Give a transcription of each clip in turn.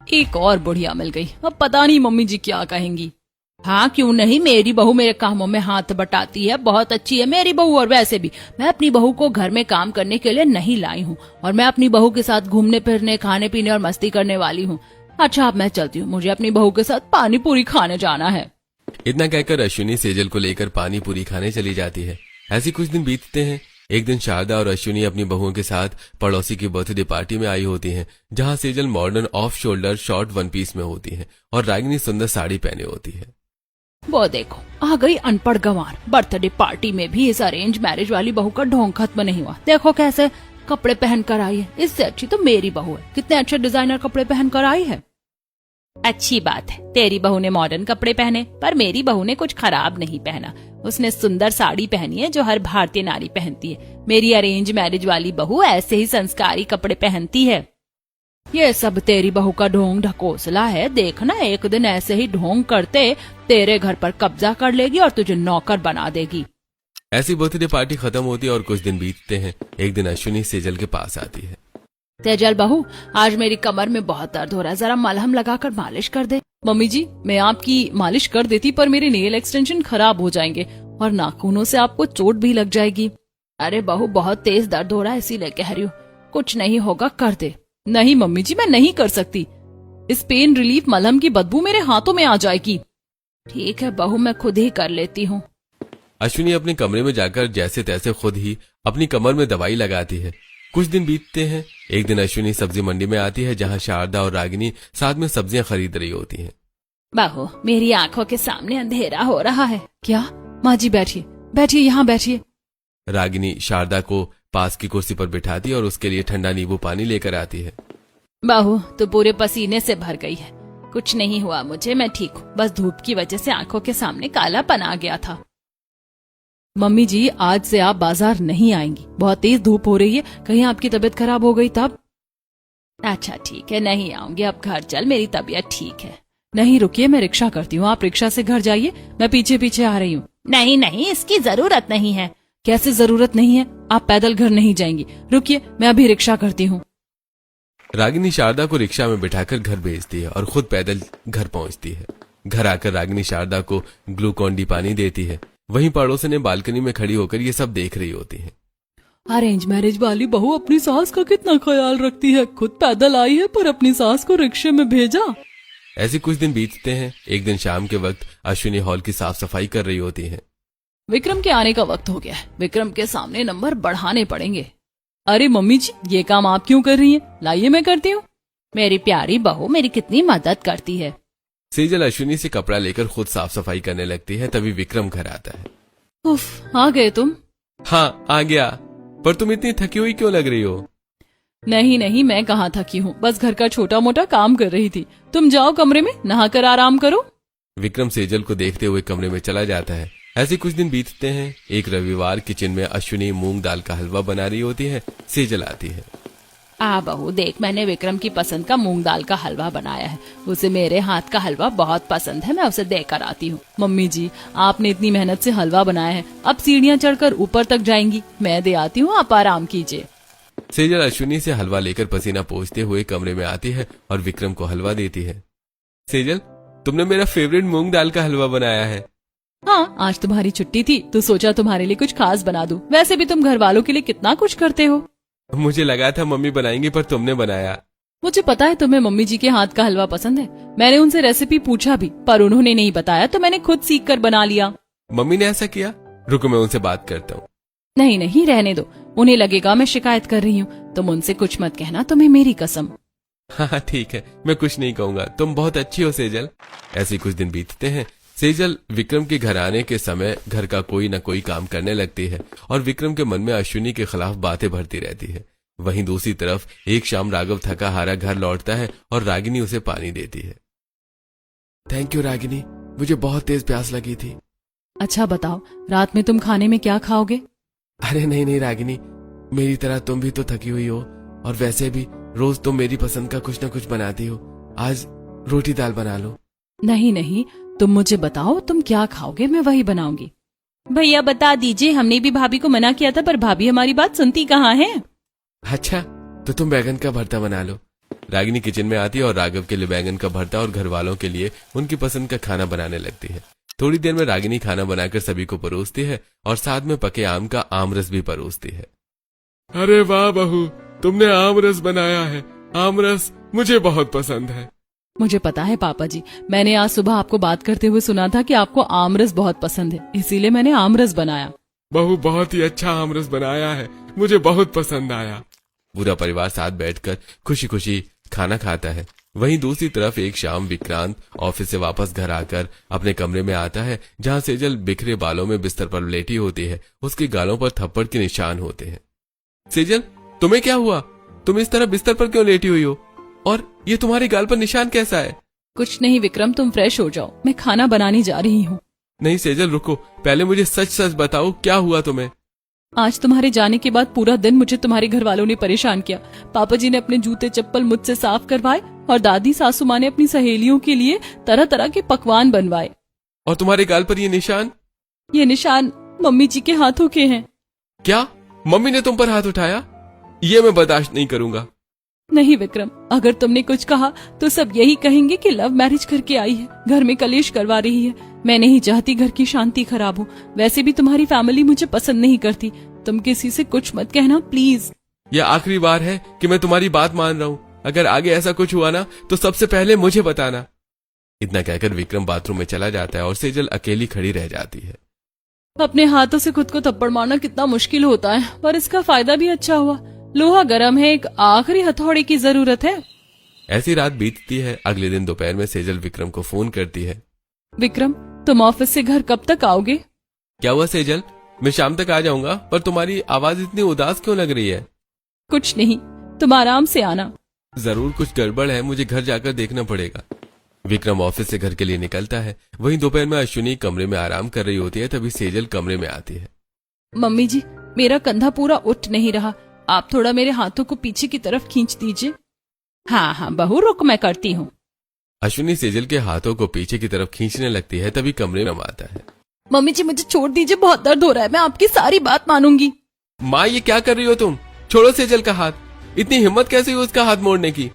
एक और बुढ़िया मिल गई। अब पता नहीं मम्मी जी क्या कहेंगी। हाँ क्यों नहीं, मेरी बहू मेरे कामों में हाथ बटाती है, बहुत अच्छी है मेरी बहू। और वैसे भी मैं अपनी बहू को घर में काम करने के लिए नहीं लाई हूँ, और मैं अपनी बहू के साथ घूमने फिरने, खाने पीने और मस्ती करने वाली हूँ। अच्छा अब मैं चलती हूँ, मुझे अपनी बहू के साथ पानी पूरी खाने जाना है। इतना कहकर अश्विनी सेजल को लेकर पानी पूरी खाने चली जाती है। ऐसे कुछ दिन बीतते हैं। एक दिन शारदा और अश्विनी अपनी बहुओं के साथ पड़ोसी की बर्थडे पार्टी में आई होती हैं, जहां सेजल modern off shoulder short one piece में होती है और रागिनी सुंदर साड़ी पहने होती है। वो देखो आ गई अनपढ़ गंवार, बर्थडे पार्टी में भी इस अरेंज मैरिज वाली बहू का ढोंग खत्म नहीं हुआ। देखो कैसे कपड़े पहन कर आई है, इससे अच्छी तो मेरी बहू है, कितने अच्छे डिजाइनर कपड़े पहन कर आई है। अच्छी बात है तेरी बहू ने मॉडर्न कपड़े पहने, पर मेरी बहू ने कुछ खराब नहीं पहना। उसने सुंदर साड़ी पहनी है जो हर भारतीय नारी पहनती है। मेरी अरेंज मैरिज वाली बहू ऐसे ही संस्कारी कपड़े पहनती है। ये सब तेरी बहू का ढोंग ढकोसला है, देखना एक दिन ऐसे ही ढोंग करते तेरे घर पर कब्जा कर लेगी और तुझे नौकर बना देगी। ऐसी बर्थडे पार्टी खत्म होती है और कुछ दिन बीतते हैं। एक दिन अश्विनी सेजल के पास आती है। तेजल बहू, आज मेरी कमर में बहुत दर्द हो रहा है, जरा मलहम लगाकर मालिश कर दे। मम्मी जी मैं आपकी मालिश कर देती, पर मेरे नेल एक्सटेंशन खराब हो जाएंगे और नाखूनों से आपको चोट भी लग जाएगी। अरे बहू बहुत तेज दर्द हो रहा है इसीलिए कह रही हूँ, कुछ नहीं होगा कर दे। नहीं मम्मी जी मैं नहीं कर सकती, इस पेन रिलीफ मलहम की बदबू मेरे हाथों में आ जाएगी। ठीक है बहू मैं खुद ही कर लेती हूँ। अश्विनी अपने कमरे में जाकर जैसे तैसे खुद ही अपनी कमर में दवाई लगाती है। कुछ दिन बीतते हैं। एक दिन अश्विनी सब्जी मंडी में आती है, जहां शारदा और रागिनी साथ में सब्जियां खरीद रही होती हैं। बहू मेरी आंखों के सामने अंधेरा हो रहा है। क्या? माँ जी बैठिए बैठिए, यहाँ बैठिए। रागिनी शारदा को पास की कुर्सी पर बिठाती और उसके लिए ठंडा नींबू पानी लेकर आती है। बहू तो पूरे पसीने से भर गई है। कुछ नहीं हुआ मुझे, मैं ठीक हूँ, बस धूप की वजह से आंखों के सामने कालापन आ गया था। मम्मी जी आज से आप बाजार नहीं आएंगी, बहुत तेज धूप हो रही है, कहीं आपकी तबीयत खराब हो गई तब। अच्छा ठीक है नहीं आऊंगी, अब घर चल, मेरी तबीयत ठीक है। नहीं रुकिए मैं रिक्शा करती हूँ, आप रिक्शा से घर जाइए, मैं पीछे पीछे आ रही हूँ। नहीं नहीं इसकी जरूरत नहीं है। कैसे जरूरत नहीं है? आप पैदल घर नहीं जाएंगी, रुकिए मैं अभी रिक्शा करती हूँ। रागिनी शारदा को रिक्शा में बिठाकर घर भेजती है और खुद पैदल घर पहुंचती है। घर आकर रागिनी शारदा को ग्लूकॉन डी पानी देती है। वहीं पड़ोसन ने बालकनी में खड़ी होकर ये सब देख रही होती है। अरेंज मैरिज वाली बहू अपनी सास का कितना ख्याल रखती है, खुद पैदल आई है पर अपनी सास को रिक्शे में भेजा। ऐसे कुछ दिन बीतते हैं। एक दिन शाम के वक्त अश्विनी हॉल की साफ सफाई कर रही होती है। विक्रम के आने का वक्त हो गया है, विक्रम के सामने नंबर बढ़ाने पड़ेंगे। अरे मम्मी जी ये काम आप क्यों कर रही हैं? लाइए मैं करती हूँ। मेरी प्यारी बहू मेरी कितनी मदद करती है। सेजल अश्विनी से कपड़ा लेकर खुद साफ सफाई करने लगती है। तभी विक्रम घर आता है। उफ आ गए तुम? हाँ आ गया, पर तुम इतनी थकी हुई क्यों लग रही हो? नहीं नहीं मैं कहाँ थकी हूँ, बस घर का छोटा मोटा काम कर रही थी। तुम जाओ कमरे में नहाकर आराम करो। विक्रम सेजल को देखते हुए कमरे में चला जाता है। ऐसे कुछ दिन बीतते हैं। एक रविवार किचन में अश्विनी मूंग दाल का हलवा बना रही होती है। सेजल आती है। आ बहू देख मैंने विक्रम की पसंद का मूंग दाल का हलवा बनाया है, उसे मेरे हाथ का हलवा बहुत पसंद है, मैं उसे देकर आती हूँ। मम्मी जी आपने इतनी मेहनत से हलवा बनाया है, अब सीढ़ियाँ चढ़कर ऊपर तक जाएंगी, मैं दे आती हूँ, आप आराम कीजिए। सेजल अश्विनी से हलवा लेकर पसीना पोंछते हुए कमरे में आती है और विक्रम को हलवा देती है। सेजल तुमने मेरा फेवरेट मूंग दाल का हलवा बनाया है। हाँ आज तुम्हारी छुट्टी थी तो सोचा तुम्हारे लिए कुछ खास बना दूं। वैसे भी तुम घर वालों के लिए कितना कुछ करते हो। मुझे लगा था मम्मी बनाएंगी पर तुमने बनाया। मुझे पता है तुम्हें मम्मी जी के हाथ का हलवा पसंद है, मैंने उनसे रेसिपी पूछा भी पर उन्होंने नहीं बताया तो मैंने खुद सीख कर बना लिया। मम्मी ने ऐसा किया? रुको मैं उनसे बात करता हूँ। नहीं नहीं रहने दो, उन्हें लगेगा मैं शिकायत कर रही हूँ, तुम उनसे कुछ मत कहना, तुम्हें मेरी कसम। हाँ ठीक है मैं कुछ नहीं कहूँगा, तुम बहुत अच्छी हो सेजल। ऐसे कुछ दिन बीतते हैं। सेजल विक्रम के घर आने के समय घर का कोई न कोई काम करने लगती है और विक्रम के मन में अश्विनी के खिलाफ बातें भरती रहती है। वहीं दूसरी तरफ एक शाम राघव थका हारा घर लौटता है और रागिनी उसे पानी देती है। थैंक यू रागिनी, मुझे बहुत तेज प्यास लगी थी। अच्छा बताओ रात में तुम खाने में क्या खाओगे? अरे नहीं नहीं रागिनी, मेरी तरह तुम भी तो थकी हुई हो और वैसे भी रोज तुम मेरी पसंद का कुछ न कुछ बनाती हो, आज रोटी दाल बना लो। नहीं नहीं तुम मुझे बताओ तुम क्या खाओगे, मैं वही बनाऊंगी। भैया बता दीजिए, हमने भी भाभी को मना किया था पर भाभी हमारी बात सुनती कहाँ है। अच्छा तो तुम बैगन का भरता बना लो, रागिनी किचन में आती है और राघव के लिए बैंगन का भरता और घर वालों के लिए उनकी पसंद का खाना बनाने लगती है। थोड़ी देर में रागिनी खाना बनाकर सभी को परोसती है और साथ में पके आम का आमरस भी परोसती है। अरे वाह बहू, तुमने आमरस बनाया है। आमरस मुझे बहुत पसंद है। मुझे पता है पापा जी, मैंने आज सुबह आपको बात करते हुए सुना था कि आपको आमरस बहुत पसंद है, इसीलिए मैंने आमरस बनाया। बहू बहुत ही अच्छा आमरस बनाया है, मुझे बहुत पसंद आया। पूरा परिवार साथ बैठकर खुशी खुशी खाना खाता है। वहीं दूसरी तरफ एक शाम विक्रांत ऑफिस से वापस घर आकर अपने कमरे में आता है, जहां सेजल बिखरे बालों में बिस्तर पर लेटी होती है। उसके गालों पर थप्पड़ के निशान होते हैं। सेजल, तुम्हें क्या हुआ? तुम इस तरह बिस्तर पर क्यों लेटी हुई हो? और ये तुम्हारे गाल पर निशान कैसा है? कुछ नहीं विक्रम, तुम फ्रेश हो जाओ, मैं खाना बनाने जा रही हूँ। नहीं सेजल, रुको, पहले मुझे सच सच बताओ, क्या हुआ तुम्हें? आज तुम्हारे जाने के बाद पूरा दिन मुझे तुम्हारे घर वालों ने परेशान किया। पापा जी ने अपने जूते चप्पल मुझसे साफ करवाए और दादी सासू माँ ने अपनी सहेलियों के लिए तरह तरह के पकवान बनवाए। और तुम्हारे गाल पर ये निशान? ये निशान मम्मी जी के हाथों के हैं। क्या मम्मी ने तुम पर हाथ उठाया? ये मैं बर्दाश्त नहीं करूंगा। नहीं विक्रम, अगर तुमने कुछ कहा तो सब यही कहेंगे कि लव मैरिज करके आई है, घर में कलेश करवा रही है। मैं नहीं चाहती घर की शांति खराब हो। वैसे भी तुम्हारी फैमिली मुझे पसंद नहीं करती। तुम किसी से कुछ मत कहना प्लीज। यह आखिरी बार है कि मैं तुम्हारी बात मान रहा हूँ। अगर आगे ऐसा कुछ हुआ ना तो सबसे पहले मुझे बताना। इतना कहकर विक्रम बाथरूम में चला जाता है और सेजल अकेली खड़ी रह जाती है। अपने हाथों से खुद को थप्पड़ मारना कितना मुश्किल होता है, पर इसका फायदा भी अच्छा हुआ। लोहा गर्म है, एक आखिरी हथौड़े की जरूरत है। ऐसी रात बीतती है। अगले दिन दोपहर में सेजल विक्रम को फोन करती है। विक्रम, तुम ऑफिस से घर कब तक आओगे? क्या हुआ सेजल? मैं शाम तक आ जाऊंगा, पर तुम्हारी आवाज इतनी उदास क्यों लग रही है? कुछ नहीं, तुम आराम से आना। जरूर कुछ गड़बड़ है, मुझे घर जाकर देखना पड़ेगा। विक्रम ऑफिस से घर के लिए निकलता है। वहीं दोपहर में अश्विनी कमरे में आराम कर रही होती है, तभी सेजल कमरे में आती है। मम्मी जी, मेरा कंधा पूरा उठ नहीं रहा, आप थोड़ा मेरे हाथों को पीछे की तरफ खींच दीजिए। हाँ बहू, रुक, मैं करती हूँ। अश्विनी सेजल के हाथों को पीछे की तरफ खींचने लगती है, तभी कमरे में आता है। मम्मी जी मुझे छोड़ दीजिए, बहुत दर्द हो रहा है, मैं आपकी सारी बात मानूंगी। माँ, ये क्या कर रही हो तुम? छोड़ो सेजल का हाथ। इतनी हिम्मत कैसे हुई उसका हाथ मोड़ने की?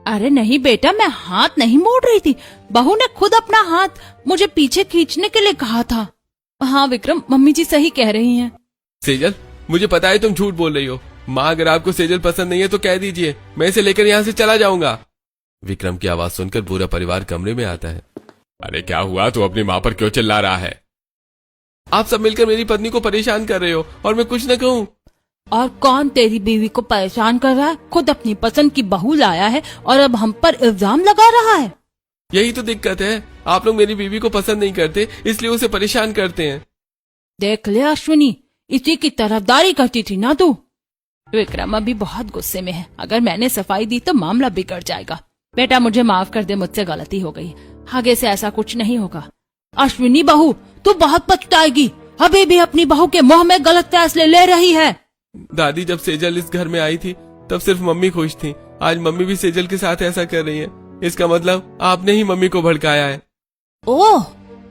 अरे नहीं बेटा, मैं हाथ नहीं मोड़ रही थी, बहू ने खुद अपना हाथ मुझे पीछे खींचने के लिए कहा था। हाँ विक्रम, मम्मी जी सही कह रही हैं। सेजल, मुझे पता है तुम झूठ बोल रही हो। माँ, अगर आपको सेजल पसंद नहीं है तो कह दीजिए, मैं इसे लेकर यहाँ से चला जाऊंगा। विक्रम की आवाज सुनकर पूरा परिवार कमरे में आता है। अरे क्या हुआ? तू अपनी माँ पर क्यों चिल्ला रहा है? आप सब मिलकर मेरी पत्नी को परेशान कर रहे हो और मैं कुछ न कहूँ। और कौन तेरी बीवी को परेशान कर रहा है? खुद अपनी पसंद की बहू लाया है और अब हम पर इल्जाम लगा रहा है। यही तो दिक्कत है, आप लोग मेरी बीवी को पसंद नहीं करते, इसलिए उसे परेशान करते हैं। देख ले अश्विनी, इसी की तरफदारी करती थी ना तू। विक्रम अभी बहुत गुस्से में है, अगर मैंने सफाई दी तो मामला बिगड़ जाएगा। बेटा मुझे माफ कर दे, मुझसे गलती हो गई, आगे से ऐसा कुछ नहीं होगा। अश्विनी बहू, तू बहुत पछताएगी, अभी भी अपनी बहू के मुंह में गलत फैसले ले रही है। दादी, जब सेजल इस घर में आई थी तब सिर्फ मम्मी खुश थी। आज मम्मी भी सेजल के साथ ऐसा कर रही है, इसका मतलब आपने ही मम्मी को भड़काया है। ओह,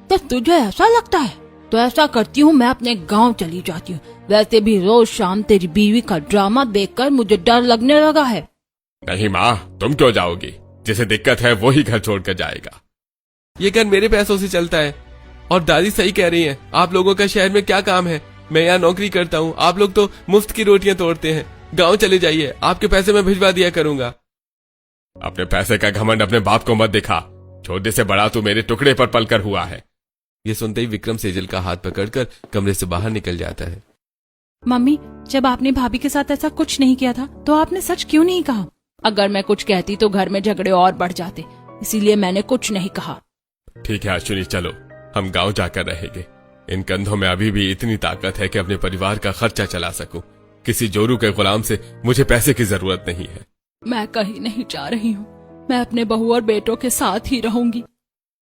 तो तुझे ऐसा लगता है? तो ऐसा करती हूँ, मैं अपने गांव चली जाती हूँ। वैसे भी रोज शाम तेरी बीवी का ड्रामा देखकर मुझे डर लगने लगा है। नहीं माँ, तुम क्यों जाओगी? जिसे दिक्कत है वो ही घर छोड़कर जाएगा। ये घर मेरे पैसों से चलता है और दादी सही कह रही है। आप लोगों का शहर में क्या काम है? मैं यहाँ नौकरी करता हूँ, आप लोग तो मुफ्त की रोटियां तोड़ते हैं। गांव चले जाइए, आपके पैसे मैं भिजवा दिया करूंगा। अपने पैसे का घमंड अपने बाप को मत दिखा। छोटे से बड़ा तू मेरे टुकड़े पर पलकर हुआ है। ये सुनते ही विक्रम सेजल का हाथ पकड़कर कमरे से बाहर निकल जाता है। मम्मी, जब आपने भाभी के साथ ऐसा कुछ नहीं किया था तो आपने सच क्यों नहीं कहा? अगर मैं कुछ कहती तो घर में झगड़े और बढ़ जाते, इसीलिए मैंने कुछ नहीं कहा। ठीक है अश्विनी, चलो हम गांव जाकर रहेंगे। इन कंधों में अभी भी इतनी ताकत है कि अपने परिवार का खर्चा चला सकूं। किसी जोरू के गुलाम से मुझे पैसे की जरूरत नहीं है। मैं कहीं नहीं जा रही हूँ, मैं अपने बहू और बेटों के साथ ही रहूंगी।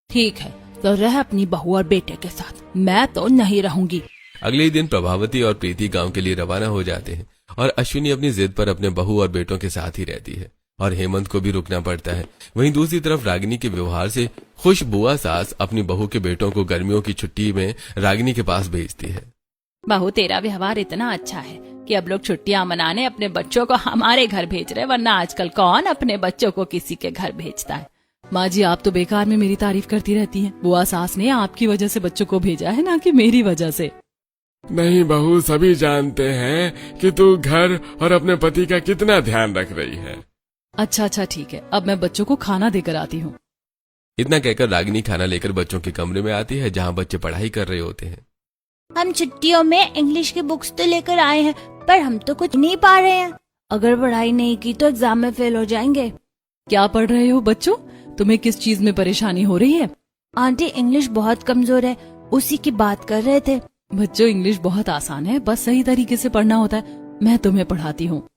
ठीक है, तो रह अपनी बहू और बेटे के साथ, मैं तो नहीं रहूंगी। अगले ही दिन प्रभावती और प्रीति गांव के लिए रवाना हो जाते हैं और अश्विनी अपनी जिद पर अपने बहू और बेटों के साथ ही रहती है और हेमंत को भी रुकना पड़ता है। वहीं दूसरी तरफ रागिनी के व्यवहार से खुश बुआ सास अपनी बहू के बेटों को गर्मियों की छुट्टी में रागिनी के पास भेजती है। बहू तेरा व्यवहार इतना अच्छा है कि अब लोग छुट्टियां मनाने अपने बच्चों को हमारे घर भेज रहे, वरना आजकल कौन अपने बच्चों को किसी के घर भेजता है। माँ जी आप तो बेकार में मेरी तारीफ करती रहती हैं। बुआ सास ने आपकी वजह से बच्चों को भेजा है, ना कि मेरी वजह से। नहीं बहू, सभी जानते हैं कि तू घर और अपने पति का कितना ध्यान रख रही है। अच्छा ठीक है, अब मैं बच्चों को खाना देकर आती हूँ। इतना कहकर रागिनी खाना लेकर बच्चों के कमरे में आती है जहाँ बच्चे पढ़ाई कर रहे होते हैं। हम छुट्टियों में इंग्लिश की बुक्स तो लेकर आए हैं, पर हम तो कुछ नहीं पा रहे हैं। अगर पढ़ाई नहीं की तो एग्जाम में फेल हो जाएंगे। क्या पढ़ रहे हो बच्चों? तुम्हें किस चीज में परेशानी हो रही है? आंटी इंग्लिश बहुत कमजोर है, उसी की बात कर रहे थे। बच्चों इंग्लिश बहुत आसान है, बस सही तरीके से पढ़ना होता है। मैं तुम्हें पढ़ाती हूँ।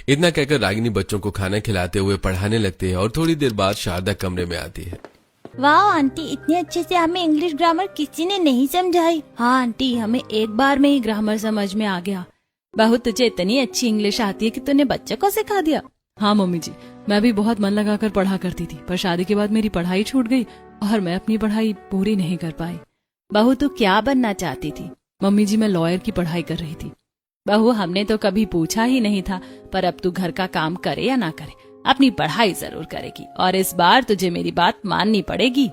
इतना कहकर रागिनी बच्चों को खाना खिलाते हुए पढ़ाने लगती है और थोड़ी देर बाद शारदा कमरे में आती है। वाह आंटी, इतने अच्छे से हमें इंग्लिश ग्रामर किसी ने नहीं समझाई। हाँ आंटी, हमें एक बार में ही ग्रामर समझ में आ गया। बहू तुझे इतनी अच्छी इंग्लिश आती है कि तूने बच्चों को सिखा दिया। हाँ मम्मी जी, मैं भी बहुत मन लगाकर पढ़ा करती थी, पर शादी के बाद मेरी पढ़ाई छूट गई और मैं अपनी पढ़ाई पूरी नहीं कर पाई। बहू तू क्या बनना चाहती थी? मम्मी जी मैं लॉयर की पढ़ाई कर रही थी। बहू हमने तो कभी पूछा ही नहीं था, पर अब तू घर का काम करे या ना करे, अपनी पढ़ाई जरूर करेगी, और इस बार तुझे मेरी बात माननी पड़ेगी।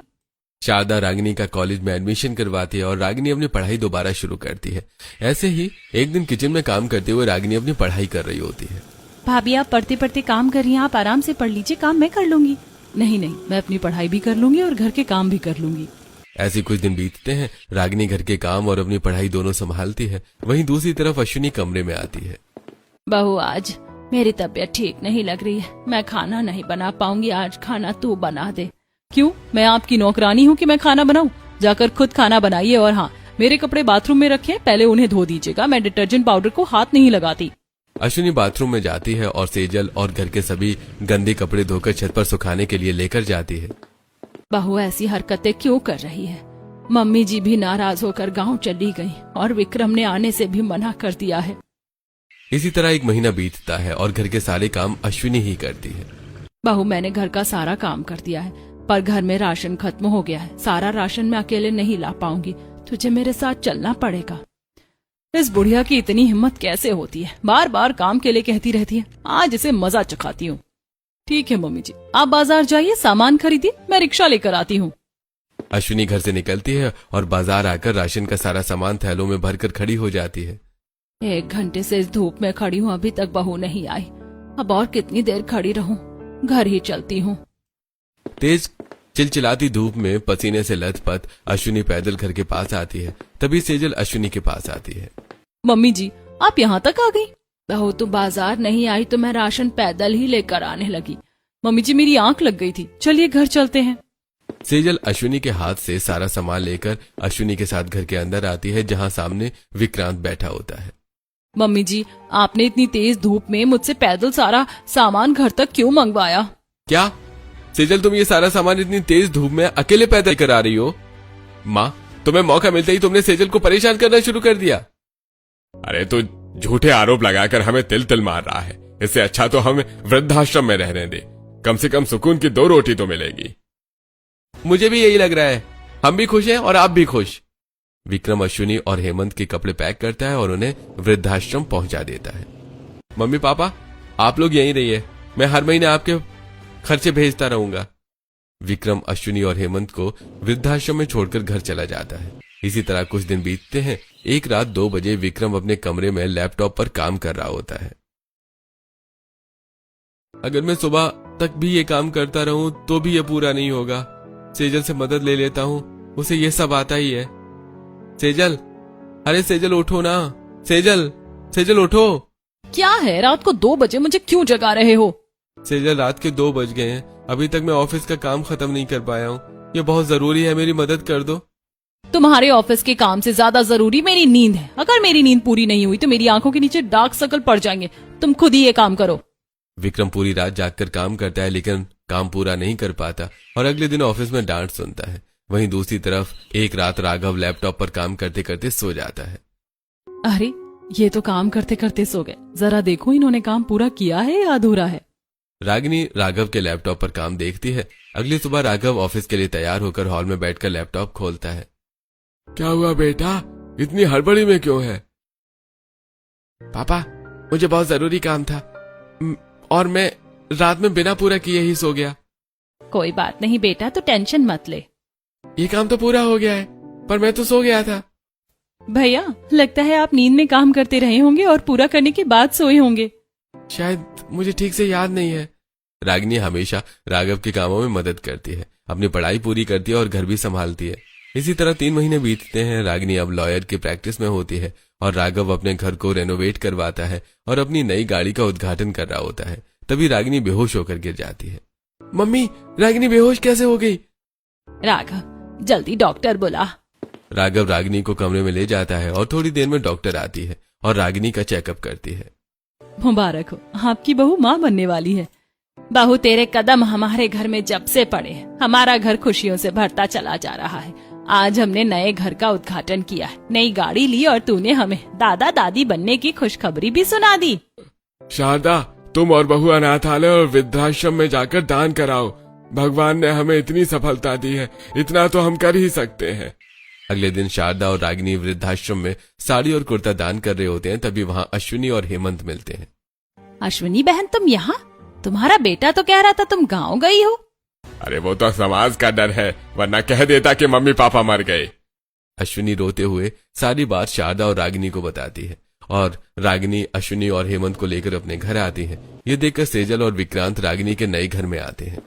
शारदा रागिनी का कॉलेज में एडमिशन करवाती है और रागिनी अपनी पढ़ाई दोबारा शुरू करती है। ऐसे ही एक दिन किचन में काम करते हुए रागिनी अपनी पढ़ाई कर रही होती है। भाभी आप पढ़ते पढ़ते काम कर रही हैं, आप आराम से पढ़ लीजिए, काम मैं कर लूंगी। नहीं मैं अपनी पढ़ाई भी कर लूंगी और घर के काम भी कर लूंगी। ऐसे कुछ दिन बीतते हैं। रागिनी घर के काम और अपनी पढ़ाई दोनों संभालती है। वहीं दूसरी तरफ अश्विनी कमरे में आती है। बहू आज मेरी तबीयत ठीक नहीं लग रही है, मैं खाना नहीं बना पाऊंगी, आज खाना तू बना दे। क्यों, मैं आपकी नौकरानी हूँ कि मैं खाना बनाऊं? जाकर खुद खाना बनाइए। और हाँ, मेरे कपड़े बाथरूम में रखे, पहले उन्हें धो दीजिएगा, मैं डिटर्जेंट पाउडर को हाथ नहीं लगाती। अश्विनी बाथरूम में जाती है और सेजल और घर के सभी गंदे कपड़े धोकर छत पर सुखाने के लिए लेकर जाती है। बहू ऐसी हरकतें क्यों कर रही है? मम्मी जी भी नाराज होकर गांव चली गई और विक्रम ने आने से भी मना कर दिया है। इसी तरह एक महीना बीतता है और घर के सारे काम अश्विनी ही करती है। बहू मैंने घर का सारा काम कर दिया है, पर घर में राशन खत्म हो गया है। सारा राशन मैं अकेले नहीं ला पाऊंगी, तुझे मेरे साथ चलना पड़ेगा। इस बुढ़िया की इतनी हिम्मत कैसे होती है, बार बार काम के लिए कहती रहती है। आज इसे मजा चखाती हूँ। ठीक है मम्मी जी, आप बाजार जाइए, सामान खरीदिए, मैं रिक्शा लेकर आती हूँ। अश्विनी घर से निकलती है और बाजार आकर राशन का सारा सामान थैलों में भरकर खड़ी हो जाती है। 1 घंटे से इस धूप में खड़ी हूँ, अभी तक बहू नहीं आई। अब और कितनी देर खड़ी रहूं? घर ही चलती हूँ। तेज चिलचिलाती धूप में पसीने से लथपथ अश्विनी पैदल घर के पास आती है। तभी सेजल अश्विनी के पास आती है। मम्मी जी आप यहाँ तक आ गई? बहू तू बाजार नहीं आई तो मैं राशन पैदल ही लेकर आने लगी। मम्मी जी मेरी आंख लग गई थी, चलिए घर चलते हैं। सेजल अश्विनी के हाथ से सारा सामान लेकर अश्विनी के साथ घर के अंदर आती है, जहाँ सामने विक्रांत बैठा होता है। मम्मी जी आपने इतनी तेज धूप में मुझसे पैदल सारा सामान घर तक क्यों मंगवाया? क्या सेजल, तुम ये सारा सामान इतनी तेज धूप में अकेले पैदल कर आ रही हो? माँ, तुम्हें मौका मिलते ही तुमने सेजल को परेशान करना शुरू कर दिया। अरे तो झूठे आरोप लगाकर हमें तिल तिल मार रहा है, इससे अच्छा तो हमें वृद्धाश्रम में रहने दे, कम से कम सुकून की 2 रोटी तो मिलेगी। मुझे भी यही लग रहा है, हम भी खुश हैं और आप भी खुश। विक्रम अश्विनी और हेमंत के कपड़े पैक करता है और उन्हें वृद्धाश्रम पहुंचा देता है। मम्मी पापा आप लोग यहीं रहिए, मैं हर महीने आपके खर्चे भेजता रहूंगा। विक्रम अश्विनी और हेमंत को वृद्धाश्रम में छोड़कर घर चला जाता है। इसी तरह कुछ दिन बीतते हैं। एक रात 2 बजे विक्रम अपने कमरे में लैपटॉप पर काम कर रहा होता है। अगर मैं सुबह तक भी ये काम करता रहूं तो भी ये पूरा नहीं होगा। सेजल से मदद ले लेता हूं, उसे ये सब आता ही है। सेजल, अरे सेजल उठो ना, सेजल उठो। क्या है, रात को 2 बजे मुझे क्यों जगा रहे हो? सेजल रात के 2 बज गए हैं, अभी तक मैं ऑफिस का काम खत्म नहीं कर पाया हूँ। ये बहुत जरूरी है, मेरी मदद कर दो। तुम्हारे ऑफिस के काम से ज्यादा जरूरी मेरी नींद है। अगर मेरी नींद पूरी नहीं हुई तो मेरी आंखों के नीचे डार्क सर्कल पड़ जाएंगे। तुम खुद ही ये काम करो। विक्रम पूरी रात जागकर काम करता है, लेकिन काम पूरा नहीं कर पाता और अगले दिन ऑफिस में डांट सुनता है। वहीं दूसरी तरफ एक रात राघव लैपटॉप पर काम करते करते सो जाता है। अरे ये तो काम करते करते सो गए, जरा देखो इन्होंने काम पूरा किया है या अधूरा है। रागिनी राघव के लैपटॉप पर काम देखती है। अगली सुबह राघव ऑफिस के लिए तैयार होकर हॉल में बैठकर लैपटॉप खोलता है। क्या हुआ बेटा, इतनी हड़बड़ी में क्यों है? पापा, मुझे बहुत जरूरी काम था और मैं रात में बिना पूरा किए ही सो गया। कोई बात नहीं बेटा, तो टेंशन मत ले। ये काम तो पूरा हो गया है, पर मैं तो सो गया था। भैया, लगता है आप नींद में काम करते रहे होंगे और पूरा करने के बाद सोए होंगे। शायद मुझे ठीक से याद नहीं है। रागिनी हमेशा राघव के कामों में मदद करती है, अपनी पढ़ाई पूरी करती है और घर भी संभालती है। इसी तरह 3 महीने बीतते हैं। रागिनी अब लॉयर की प्रैक्टिस में होती है और राघव अपने घर को रेनोवेट करवाता है और अपनी नई गाड़ी का उद्घाटन कर रहा होता है। तभी रागिनी बेहोश होकर गिर जाती है। मम्मी, रागिनी बेहोश कैसे हो गई? राघव, जल्दी डॉक्टर बुला। राघव रागिनी को कमरे में ले जाता है और थोड़ी देर में डॉक्टर आती है और रागिनी का चेकअप करती है। मुबारक हो, आपकी बहू माँ बनने वाली है। बहू, तेरे कदम हमारे घर में जब से पड़े हैं, हमारा घर खुशियों से भरता चला जा रहा है। आज हमने नए घर का उद्घाटन किया है, नई गाड़ी ली और तूने हमें दादा दादी बनने की खुशखबरी भी सुना दी। शारदा, तुम और बहू अनाथालय और वृद्धाश्रम में जाकर दान कराओ। भगवान ने हमें इतनी सफलता दी है, इतना तो हम कर ही सकते हैं। अगले दिन शारदा और रागिनी वृद्धाश्रम में साड़ी और कुर्ता दान कर रहे होते हैं। तभी वहाँ अश्विनी और हेमंत मिलते हैं। अश्विनी बहन, तुम यहाँ? तुम्हारा बेटा तो कह रहा था तुम गाँव गई हो। अरे वो तो समाज का डर है, वरना कह देता कि मम्मी पापा मर गए। अश्विनी रोते हुए सारी बात शारदा और रागिनी को बताती है और रागिनी अश्विनी और हेमंत को लेकर अपने घर आती है। ये देखकर सेजल और विक्रांत रागिनी के नए घर में आते हैं।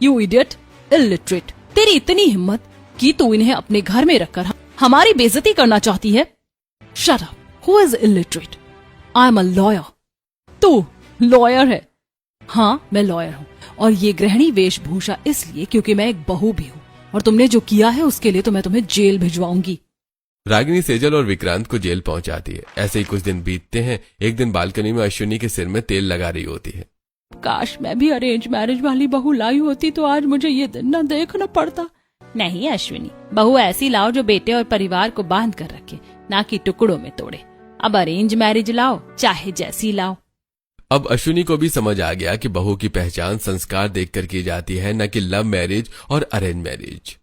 यू इडियट, इलिटरेट, तेरी इतनी हिम्मत कि तू इन्हें अपने घर में रखकर हमारी बेइज्जती करना चाहती है। Shut up, who is illiterate? I am a lawyer. तू लॉयर है? हाँ, मैं लॉयर हूँ और ये गृहिणी वेशभूषा इसलिए क्योंकि मैं एक बहू भी हूँ और तुमने जो किया है उसके लिए तो मैं तुम्हें जेल भिजवाऊंगी। रागिनी सेजल और विक्रांत को जेल पहुंचाती है। ऐसे ही कुछ दिन बीतते हैं। एक दिन बालकनी में अश्विनी के सिर में तेल लगा रही होती है। काश मैं भी अरेंज मैरिज वाली बहू लाई होती तो आज मुझे ये दिन न देखना पड़ता। नहीं अश्विनी, बहू ऐसी लाओ जो बेटे और परिवार को बांध कर रखे, ना कि टुकड़ों में तोड़े। अब अरेंज मैरिज लाओ, चाहे जैसी लाओ। अब अश्विनी को भी समझ आ गया कि बहू की पहचान संस्कार देखकर की जाती है, न कि लव मैरिज और अरेंज मैरिज।